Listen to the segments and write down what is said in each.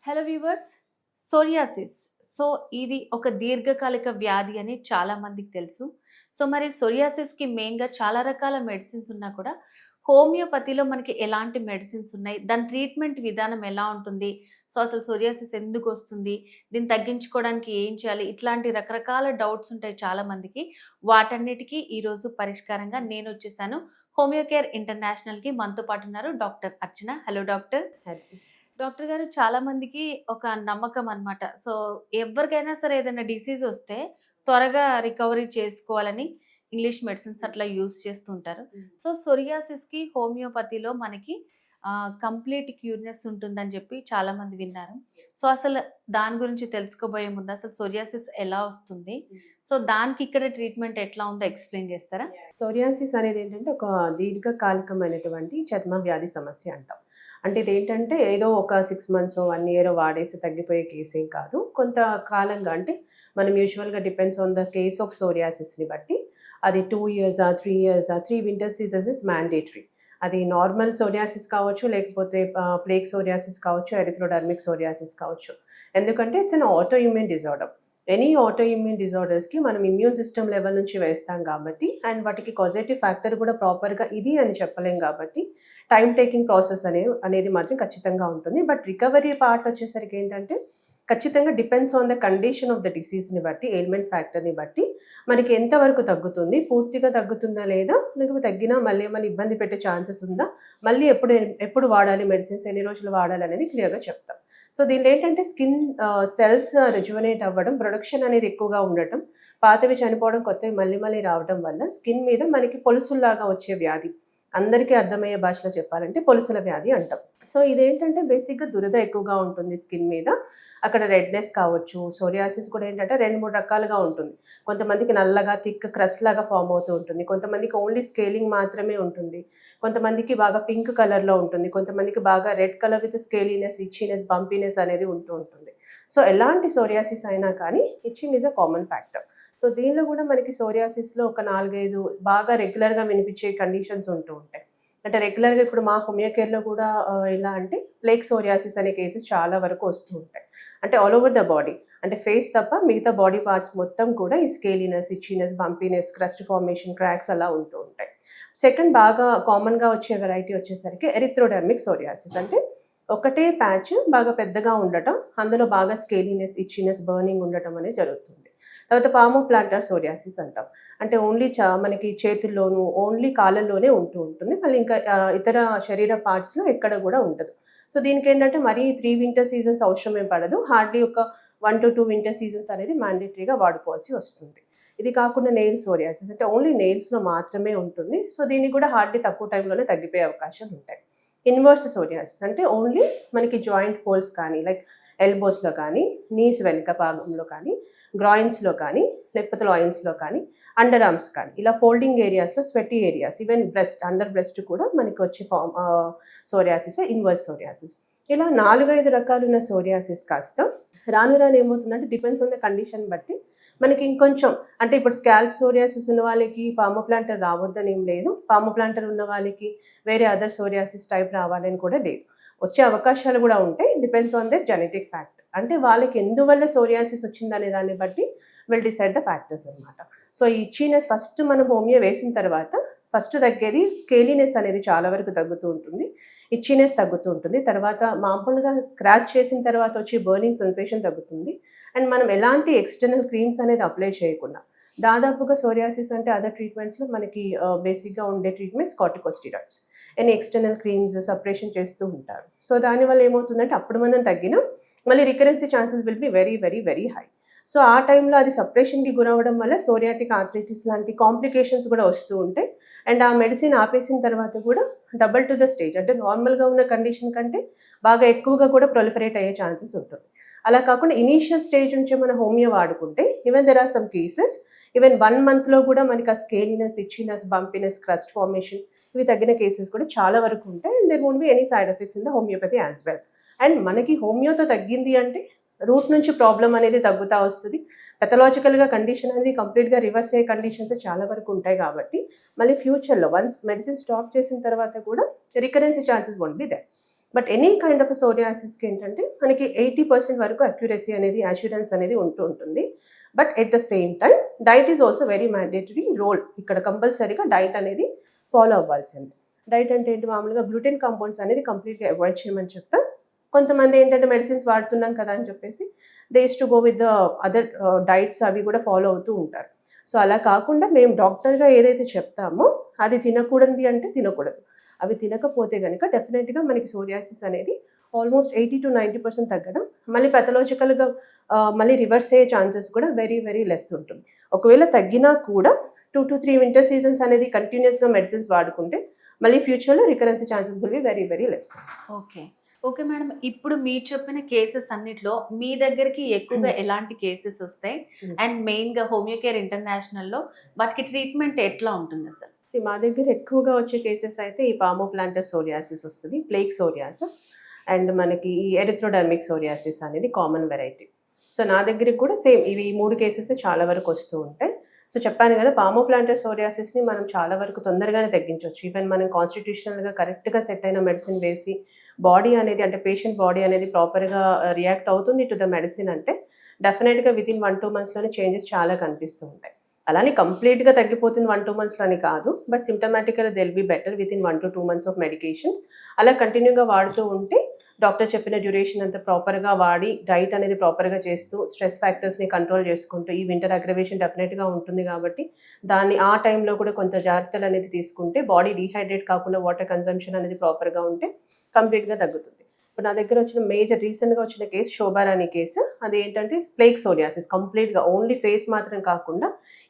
Hello viewers. Psoriasis. So, ఇది ఒక దీర్ఘకాలిక వ్యాధి అని చాలా మందికి తెలుసు. సో, మరి సోరియాసిస్‌కి మెయిన్‌గా చాలా రకాల మెడిసిన్స్ ఉన్నా కూడా, హోమియోపతిలో మనకి ఎలాంటి మెడిసిన్స్ ఉన్నాయి? దాని ట్రీట్మెంట్ విధానం ఎలా ఉంటుంది? సో, అసలు సోరియాసిస్ ఎందుకొస్తుంది? దీన్ని తగ్గించుకోవడానికి ఏం చేయాలి? ఇట్లాంటి రకరకాల డౌట్స్ ఉంటాయి చాలా మందికి. వాటన్నిటికి ఈరోజు పరిష్కారంగా నేనొచ్చేసాను. హోమియో కేర్ ఇంటర్నేషనల్‌కి మనతో పాటు ఉన్నారు doctor Archana. Hello doctor. Doctor గారు, చాలా మందికి ఒక నమ్మకం అన్నమాట. సో, ఎవ్వరికైనా సరే ఏదైనా డిసీజ్ వస్తే త్వరగా రికవరీ చేసుకోవాలని ఇంగ్లీష్ మెడిసిన్స్ అట్లా యూజ్ చేస్తూ ఉంటారు. సో, సోరియాసిస్‌కి హోమియోపతిలో మనకి కంప్లీట్ క్యూర్‌నెస్ ఉంటుందని చెప్పి చాలా మంది విన్నారు. సో, అసలు దాని గురించి తెలుసుకోబోయే ముందు అసలు సోరియాసిస్ ఎలా వస్తుంది? సో, దానికి ఇక్కడ ట్రీట్మెంట్ ఎట్లా ఉందో ఎక్స్‌ప్లెయిన్ చేస్తారా? సోరియాసిస్ అనేది ఏంటంటే ఒక దీర్ఘకాలికమైనటువంటి చర్మ వ్యాధి సమస్య అంటాం. అంటే ఇదేంటంటే ఏదో ఒక 6 మంత్సో, 1 ఇయరో వాడేసి తగ్గిపోయే కేసేం కాదు. కొంత కాలంగా అంటే మనం యూజువల్‌గా depends on the case of సోరియాసిస్‌ని బట్టి అది 2 ఇయర్సా, 3 ఇయర్సా, 3 వింటర్ సీజన్స్ ఇస్ మ్యాండేటరీ. అది నార్మల్ సోరియాసిస్ కావచ్చు, లేకపోతే ప్లేగ్ సోరియాసిస్ కావచ్చు, ఎరిథ్రోడర్మిక్ సోరియాసిస్ కావచ్చు. ఎందుకంటే it's an auto immune disorder. Any auto immune డిజార్డర్స్‌కి మనం ఇమ్యూన్ సిస్టమ్ లెవెల్ నుంచి వేస్తాం కాబట్టి, అండ్ వాటికి కాజేటివ్ ఫ్యాక్టర్ కూడా ప్రాపర్‌గా ఇది అని చెప్పలేం కాబట్టి, టైమ్ టేకింగ్ ప్రాసెస్ అనేది మాత్రం ఖచ్చితంగా ఉంటుంది. బట్ రికవరీ పార్ట్ వచ్చేసరికి ఏంటంటే, ఖచ్చితంగా depends on the condition of the డిసీజ్‌ని బట్టి, ఎయిల్మెంట్ ఫ్యాక్టర్‌ని బట్టి మనకి ఎంతవరకు తగ్గుతుంది, పూర్తిగా తగ్గుతుందా లేదా, లేకపోతే తగ్గినా మళ్ళీ ఏమైనా ఇబ్బంది పెట్టే ఛాన్సెస్ ఉందా, మళ్ళీ ఎప్పుడు వాడాలి మెడిసిన్స్, ఎన్ని రోజులు వాడాలి అనేది క్లియర్‌గా చెప్తాం. సో, దీనిలో ఏంటంటే స్కిన్ సెల్స్ రిజువనేట్ అవ్వడం, ప్రొడక్షన్ అనేది ఎక్కువగా ఉండటం, పాతవి చనిపోవడం, కొత్తవి మళ్ళీ మళ్ళీ రావడం వల్ల స్కిన్ మీద మనకి పొలుసుల్లాగా వచ్చే వ్యాధి. అందరికీ అర్థమయ్యే భాషలో చెప్పాలంటే పొలుసుల వ్యాధి అంటాం. సో, ఇదేంటంటే బేసిక్‌గా దురద ఎక్కువగా ఉంటుంది స్కిన్ మీద. అక్కడ రెడ్‌నెస్ కావచ్చు, సోరియాసిస్ కూడా ఏంటంటే 2, 3 రకాలుగా ఉంటుంది. కొంతమందికి నల్లగా థిక్ క్రస్ట్ లాగా ఫార్మ్ అవుతూ ఉంటుంది. కొంతమందికి ఓన్లీ స్కేలింగ్ మాత్రమే ఉంటుంది. కొంతమందికి బాగా పింక్ కలర్‌లో ఉంటుంది. కొంతమందికి బాగా రెడ్ కలర్ విత్ స్కేలీనెస్, ఇచ్చీనెస్, బంపీనెస్ అనేది ఉంటూ ఉంటుంది. సో, ఎలాంటి సోరియాసిస్ అయినా కానీ itching is a common factor. So, దీనిలో కూడా మనకి సోరియాసిస్‌లో ఒక 4, 5 బాగా రెగ్యులర్‌గా వినిపించే కండిషన్స్ ఉంటూ ఉంటాయి. అంటే రెగ్యులర్‌గా ఇప్పుడు మా హోమియో కేర్‌లో కూడా ఎలా అంటే ప్లేగ్ సోరియాసిస్ అనే కేసెస్ చాలా వరకు వస్తూ ఉంటాయి. అంటే ఆల్ ఓవర్ ద బాడీ. అంటే ఫేస్ తప్ప మిగతా బాడీ పార్ట్స్ మొత్తం కూడా ఈ స్కేలీనెస్, ఇచ్చీనెస్, బంపీనెస్, క్రస్ట్ ఫార్మేషన్, క్రాక్స్ అలా ఉంటూ ఉంటాయి. సెకండ్ బాగా కామన్‌గా వచ్చే వెరైటీ వచ్చేసరికి ఎరిథ్రోడర్మిక్ సోరియాసిస్. అంటే ఒకటే ప్యాచ్ బాగా పెద్దగా ఉండటం, అందులో బాగా స్కేలీనెస్, ఇచ్చీనెస్, బర్నింగ్ ఉండటం అనేది జరుగుతుంది. తర్వాత పామోప్లాంటర్ సోరియాసిస్ అంటాం. అంటే ఓన్లీ మనకి చేతుల్లోనూ, ఓన్లీ కాళ్ళల్లోనే ఉంటూ ఉంటుంది. మళ్ళీ ఇంకా ఇతర శరీర పార్ట్స్‌లో ఎక్కడ కూడా ఉండదు. సో, దీనికేంటంటే మరీ 3 వింటర్ సీజన్స్ అవసరమేం పడదు. హార్డ్‌లీ ఒక 1-2 వింటర్ సీజన్స్ అనేది మ్యాండేటరీగా వాడుకోవాల్సి వస్తుంది. ఇది కాకుండా నెయిల్ సోరియాసిస్ అంటే ఓన్లీ నెయిల్స్‌లో మాత్రమే ఉంటుంది. సో, దీనికి కూడా హార్డ్‌లీ తక్కువ టైంలోనే తగ్గిపోయే అవకాశాలు ఉంటాయి. ఇన్వర్స్ సోరియాసిస్ అంటే ఓన్లీ మనకి జాయింట్ ఫోల్డ్స్ కానీ, లైక్ ఎల్బోస్‌లో కానీ, నీస్ వెనక భాగంలో కానీ, గ్రాయిన్స్‌లో కానీ, లేకపోతే లాయిన్స్‌లో కానీ, అండర్ ఆర్మ్స్ కానీ, ఇలా ఫోల్డింగ్ ఏరియాస్‌లో sweaty areas, even breast, under breast కూడా మనకి వచ్చే సోరియాసిసే ఇన్వర్స్ సోరియాసిస్. ఇలా 4, 5 రకాలున్న సోరియాసిస్ కాస్త రాను రాను ఏమవుతుందంటే డిపెండ్స్ ఆన్ ద కండిషన్ బట్టి మనకి ఇంకొంచెం అంటే ఇప్పుడు స్కాల్ప్ సోరియాసిస్ ఉన్న వాళ్ళకి పామోప్లాంటర్ రావద్దని ఏం లేదు. పామోప్లాంటర్ ఉన్న వాళ్ళకి వేరే అదర్ సోరియాసిస్ టైప్ రావాలని కూడా లేదు. వచ్చే అవకాశాలు కూడా ఉంటాయి. Depends on their genetic factor. అంటే వాళ్ళకి ఎందువల్ల సోరియాసిస్ వచ్చిందనే దాన్ని బట్టి విల్ డిసైడ్ ద ఫ్యాక్టర్స్ అనమాట. సో, ఈ ఇచ్చీనెస్ ఫస్ట్ మనం హోమియో వేసిన తర్వాత ఫస్ట్ తగ్గేది స్కేలీనెస్ అనేది చాలా వరకు తగ్గుతూ ఉంటుంది. ఇచ్చీనెస్ తగ్గుతూ ఉంటుంది. తర్వాత మామూలుగా స్క్రాచ్ చేసిన తర్వాత వచ్చే బర్నింగ్ సెన్సేషన్ తగ్గుతుంది. అండ్ మనం ఎలాంటి ఎక్స్టర్నల్ క్రీమ్స్ అనేది అప్లై చేయకుండా దాదాపుగా సోరియాసిస్ అంటే అదర్ ట్రీట్మెంట్స్‌లో మనకి బేసిక్‌గా ఉండే treatments corticosteroids. Any external creams separation చేస్తూ ఉంటారు. సో, దానివల్ల ఏమవుతుందంటే అప్పుడు మనం తగ్గినా మళ్ళీ recurrence chances will be very, very, very high. So, ఆ టైంలో అది సపరేషన్‌కి గురవ్వడం వల్ల సోరియాటిక్ ఆర్థరైటిస్ లాంటి కాంప్లికేషన్స్ కూడా వస్తూ ఉంటాయి. అండ్ ఆ మెడిసిన్ ఆపేసిన తర్వాత కూడా డబుల్ టు ద స్టేజ్ అంటే నార్మల్‌గా ఉన్న కండిషన్ కంటే బాగా ఎక్కువగా కూడా ప్రొలిఫరేట్ అయ్యే ఛాన్సెస్ ఉంటుంది. అలా కాకుండా ఇనీషియల్ స్టేజ్ నుంచే మనం హోమియో వాడుకుంటే even there are some cases even 1 మంత్‌లో కూడా మనకి ఆ స్కేలీనెస్, ఇచ్చీనెస్, బంపీనెస్, క్రస్ట్ ఫార్మేషన్ ఇవి తగ్గిన కేసెస్ కూడా చాలా వరకు ఉంటాయి. And there won't be any side effects in the homeopathy as well. And మనకి హోమియోతో తగ్గింది అంటే రూట్ నుంచి ప్రాబ్లమ్ అనేది తగ్గుతా వస్తది. పెథలాజికల్‌గా కండిషన్ అనేది కంప్లీట్‌గా రివర్స్ అయ్యే కండిషన్స్ చాలా వరకు ఉంటాయి కాబట్టి, మళ్ళీ ఫ్యూచర్‌లో వన్స్ మెడిసిన్ స్టాప్ చేసిన తర్వాత కూడా recurrence chances won't be there. But any kind of సోరియాసిస్కి ఏంటంటే మనకి 80% వరకు అక్యురసీ అనేది అష్యూరెన్స్ అనేది ఉంటూ ఉంటుంది. But at the same time diet is also very mandatory role. ఇక్కడ కంపల్సరీగా డైట్ అనేది ఫాలో అవ్వాల్సింది. డైట్ అంటే ఏంటి, మామూలుగా గ్లూటెన్ కాంపౌండ్స్ అనేది కంప్లీట్గా అవాయిడ్ చేయమని చెప్తా. కొంతమంది ఏంటంటే మెడిసిన్స్ వాడుతున్నాం కదా అని చెప్పేసి they use to go with the other diets అవి కూడా ఫాలో అవుతూ ఉంటారు. సో అలా కాకుండా మేము డాక్టర్గా ఏదైతే చెప్తామో అది తినకూడదు అంటే తినకూడదు. అవి తినకపోతే కనుక డెఫినెట్గా మనకి సోరియాసిస్ అనేది ఆల్మోస్ట్ 80 to 90% తగ్గడం, మళ్ళీ పెథలాజికల్గా మళ్ళీ రివర్స్ అయ్యే ఛాన్సెస్ కూడా వెరీ వెరీ లెస్ ఉంటుంది. ఒకవేళ తగ్గినా కూడా 2 to 3 వింటర్ సీజన్స్ అనేది కంటిన్యూస్గా మెడిసిన్స్ వాడుకుంటే మళ్ళీ ఫ్యూచర్లో recurrence chances will be very very less. Okay. Okay madam. ఇప్పుడు మీరు చెప్పిన కేసెస్ అన్నిట్లో మీ దగ్గరికి ఎక్కువగా ఎలాంటి కేసెస్ వస్తాయి? అండ్ మెయిన్గా హోమియోకేర్ ఇంటర్నేషనల్లో వాటికి ట్రీట్మెంట్ ఎట్లా ఉంటుంది అసలు? మా దగ్గర ఎక్కువగా వచ్చే కేసెస్ అయితే ఈ పామోప్లాంటర్ సోరియాసిస్ వస్తుంది, ప్లేక్ సోరియాసిస్, అండ్ మనకి ఈ ఎరిథ్రోడర్మిక్ సోరియాసిస్ అనేది కామన్ వెరైటీ. సో నా దగ్గరికి కూడా సేమ్ ఇవి 3 కేసెస్ చాలా వరకు వస్తూ ఉంటాయి. సో చెప్పాను కదా, పామోప్లాంటర్ సోరియాసిస్ని మనం చాలా వరకు తొందరగానే తగ్గించవచ్చు. ఈవెన్ మనం కాన్స్టిట్యూషనల్గా కరెక్ట్గా సెట్ అయిన మెడిసిన్ వేసి బాడీ అనేది అంటే పేషెంట్ బాడీ అనేది ప్రాపర్గా రియాక్ట్ అవుతుంది టు ద మెడిసిన్ అంటే డెఫినెట్గా వితిన్ 1-2 మంత్స్లోనే చేంజెస్ చాలా కనిపిస్తూ ఉంటాయి. అలానే కంప్లీట్గా తగ్గిపోతుంది 1-2 మంత్స్లో అని కాదు, బట్ సిమ్టమాటిక్గా they'll be better within 1 to 2 months of medications. అలా కంటిన్యూగా వాడుతూ ఉంటే డాక్టర్ చెప్పిన డ్యూరేషన్ అంతా ప్రాపర్గా వాడి డైట్ అనేది ప్రాపర్గా చేస్తూ స్ట్రెస్ ఫ్యాక్టర్స్ని కంట్రోల్ చేసుకుంటూ ఈ వింటర్ అగ్రవేషన్ డెఫినెట్గా ఉంటుంది కాబట్టి దాన్ని ఆ టైంలో కూడా కొంత జాగ్రత్తలు అనేది తీసుకుంటే బాడీ డీహైడ్రేట్ కాకుండా వాటర్ కన్సంప్షన్ అనేది ప్రాపర్గా ఉంటే కంప్లీట్గా తగ్గుతుంది. ఇప్పుడు నా దగ్గర వచ్చిన మేజర్ రీసెంట్గా వచ్చిన కేసు శోభారాణి కేసు. అది ఏంటంటే ప్లేక్ సోరియాసిస్ కంప్లీట్గా ఓన్లీ ఫేస్ మాత్రం కాకుండా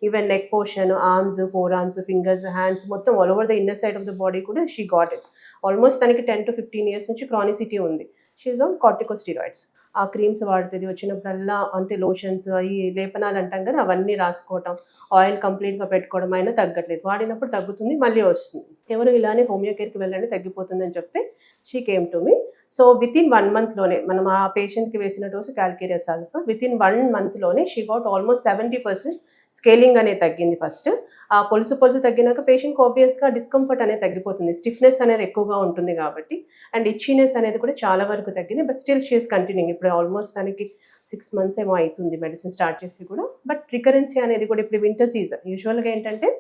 even neck portion, arms, 4 arms, fingers, hands మొత్తం all over the inner side of the body కూడా షీ గాట్ ఇట్. ఆల్మోస్ట్ తనకి 10 to 15 years నుంచి క్రానిసిటీ ఉంది. She's on corticosteroids. ఆ క్రీమ్స్ వాడుతుంది, వచ్చినప్పుడల్లా అంటే లోషన్స్ ఈ లేపనాలు అంటాం కదా అవన్నీ రాసుకోవటం, ఆయిల్ కంప్లీట్గా పెట్టుకోవడం అయినా తగ్గట్లేదు. వాడినప్పుడు తగ్గుతుంది, మళ్ళీ వస్తుంది. ఎవరు ఇలానే హోమియోకేర్కి వెళ్ళండి తగ్గిపోతుందని చెప్తే she came to me. So within 1 monthలోనే మనం ఆ పేషెంట్కి వేసిన డోసు క్యాల్కేరియస్ ఆల్ఫా వితిన్ 1 monthలోనే షీ గాట్ ఆల్మోస్ట్ 70% స్కేలింగ్ అనేది తగ్గింది. ఫస్ట్ ఆ పొలుసు తగ్గినాక పేషెంట్కి ఆబ్వియస్గా డిస్కంఫర్ట్ అనేది తగ్గిపోతుంది, స్టిఫ్నెస్ అనేది ఎక్కువగా ఉంటుంది కాబట్టి, అండ్ ఇచ్చినెస్ అనేది కూడా చాలా వరకు తగ్గింది. But still she's continuing. ఇప్పుడు ఆల్మోస్ట్ తనకి 6 months ఏమో అవుతుంది మెడిసిన్ స్టార్ట్ చేసి కూడా. బట్ రికరెన్సీ అనేది కూడా ఇప్పుడు వింటర్ సీజన్ యూజువల్గా ఏంటంటే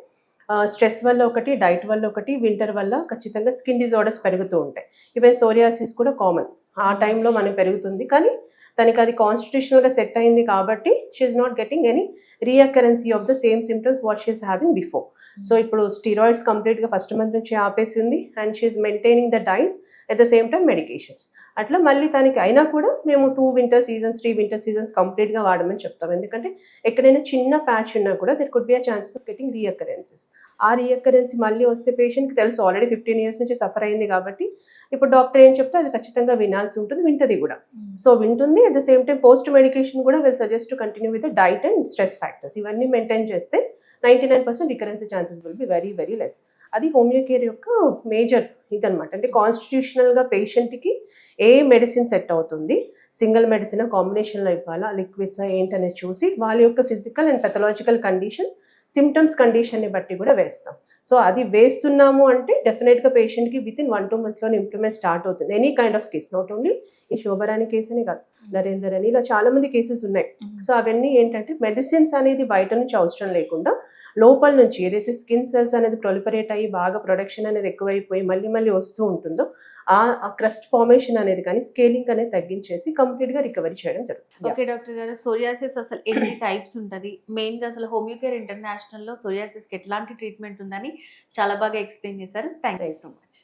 స్ట్రెస్ వల్ల ఒకటి, డైట్ వల్ల ఒకటి, వింటర్ వల్ల ఖచ్చితంగా స్కిన్ డిజార్డర్స్ పెరుగుతూ ఉంటాయి. ఈవెన్ సోరియాసిస్ కూడా కామన్ ఆ టైంలో మనం పెరుగుతుంది. కానీ తనకి అది కాన్స్టిట్యూషనల్గా సెట్ అయింది కాబట్టి she's not getting any reoccurrence of the same symptoms what she's having before. So ఇప్పుడు స్టీరాయిడ్స్ కంప్లీట్గా ఫస్ట్ మంత్ నుంచి ఆపేసింది and she's maintaining the diet at the same time medications. అట్లా మళ్ళీ తనకి అయినా కూడా మేము 2 winter seasons 3 winter seasons కంప్లీట్గా వాడమని చెప్తాం. ఎందుకంటే ఎక్కడైనా చిన్న ప్యాచ్ ఉన్నా కూడా there could be a chances of getting reoccurrences. ఆ రీఅకరెన్సీ మళ్ళీ వస్తే పేషెంట్కి తెలుసు ఆల్రెడీ 15 years నుంచి సఫర్ అయింది కాబట్టి ఇప్పుడు డాక్టర్ ఏం చెప్తే అది ఖచ్చితంగా వినాల్సి ఉంటుంది, వింటది కూడా. సో వింటుంది. At the same time post medication కూడా will suggest to continue with diet and stress factors. ఇవన్నీ మెయింటైన్ చేస్తే 99% recurrence chances will be very very less. అది హోమియోకేర్ యొక్క మేజర్ ఇదనమాట. అంటే కాన్స్టిట్యూషనల్గా పేషెంట్కి ఏ మెడిసిన్ సెట్ అవుతుంది, సింగిల్ మెడిసిన్ కాంబినేషన్లో ఇవ్వాలా, లిక్విడ్స్ ఏంటనేది చూసి వాళ్ళ యొక్క physical and pathological condition, symptoms కండిషన్ని బట్టి కూడా వేస్తాం. సో అది వేస్తున్నాము అంటే డెఫినెట్గా పేషెంట్కి వితిన్ 1-2 monthsలోనే ఇంప్రూవ్మెంట్ స్టార్ట్ అవుతుంది. Any kind of case, not only ఈ శోభరాని కేసు అని కాదు, నరేందర్ అని ఇలా చాలా మంది కేసెస్ ఉన్నాయి. సో అవన్నీ ఏంటంటే మెడిసిన్స్ అనేది బయట నుంచి అవసరం లేకుండా లోపల నుంచి ఏదైతే స్కిన్ సెల్స్ అనేది ప్రొలిఫరేట్ అయ్యి బాగా ప్రొడక్షన్ అనేది ఎక్కువైపోయి మళ్ళీ మళ్ళీ వస్తూ ఉంటుందో ఆ క్రస్ట్ ఫార్మేషన్ అనేది కానీ స్కేలింగ్ అనేది తగ్గించేసి కంప్లీట్గా రికవరీ చేయడం జరుగుతుంది. ఓకే డాక్టర్ గారు, సోరియాసిస్ అసలు ఎన్ని టైప్స్ ఉంటుంది, మెయిన్గా అసలు హోమియోకేర్ ఇంటర్నేషనల్లో సోరియాసిస్కి ఎట్లాంటి ట్రీట్మెంట్ ఉందని చాలా బాగా ఎక్స్ప్లెయిన్ చేశారు. Thank you so much.